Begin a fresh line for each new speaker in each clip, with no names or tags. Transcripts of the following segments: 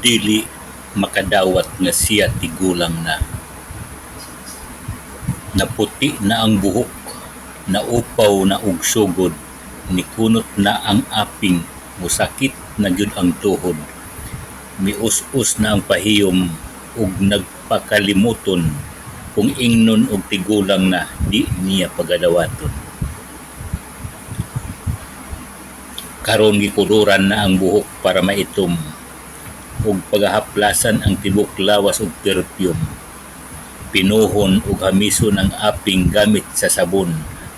dili makadawat nga siya tigulang na. Naputi na ang buhok, naupaw na og sugod, nikunot na ang aping, musakit na gyud ang tuhod. Mius-us na ang pahiyom ug nagpakalimuton, kung ingnon og tigulang na di niya pagadawaton. Karon gikuduran na ang buhok para maitom, ug pagahaplasan ang tibok lawas ug perfume. Pinuhon ug hamison ang aping gamit sa sabon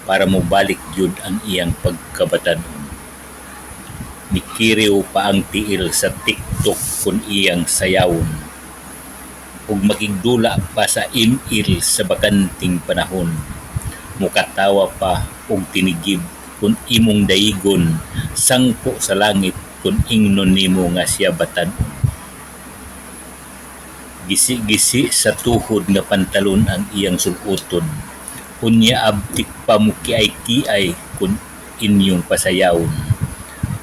para mobalik jud ang iyang pagkabatanon. Mikiriw pa ang tiil sa TikTok kun iyang sayawon, ug makigdula pa sa email sa bakanting panahon. Mukatawa pa og tinigib kun imong daigon, sangko sa langit kun ingnon nimo nga siya batan-on. Gisi-gisi sa tuhod nga pantalon ang iyang suloton, unya abtik pa mo kiay-kiay kun inyong pasayawon.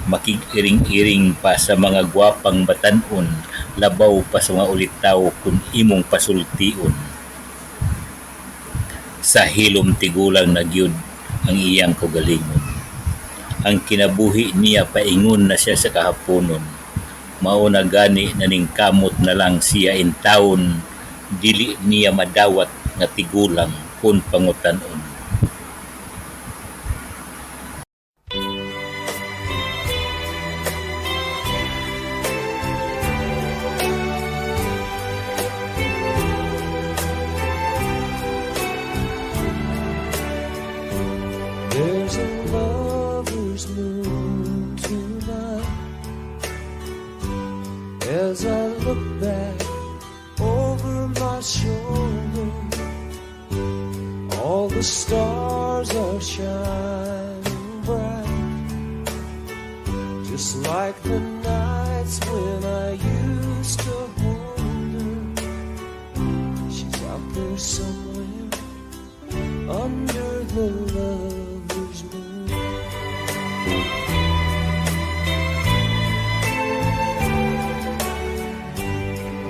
Makig-iring-iring pa sa mga gwapang batan-on, labaw pa sa mga ulitaw kun imong pasultion. Sa hilom tigulang na gyud ang iyang kaugalingon. Ang kinabuhi niya paingon na siya sa kahaponon. Mao na gani naning kamot na lang siya in taon, dili niya madawat nga tigulang kun pangutanon.
There's a lover's moon tonight. As I look back over my shoulder, all the stars are shining bright, just like the nights when I used to hold her. She's out there somewhere under the lover's moon.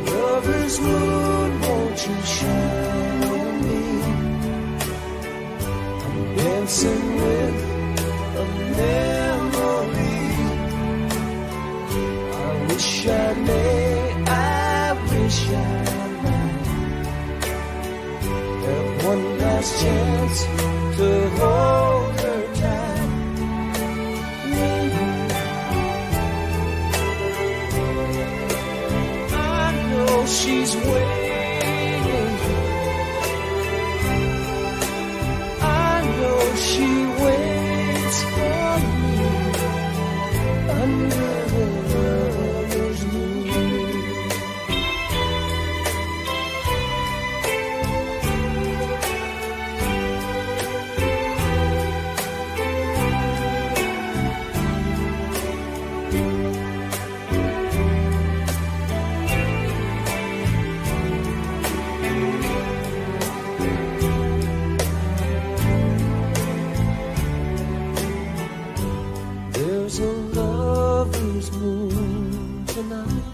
Lover's moon, won't you shine on me? I'm dancing with a memory. I wish I may, I wish I might have one last chance to hold her tight. I know she's waiting. I know she waits for me under the lover's moon. There's a lover's moon tonight.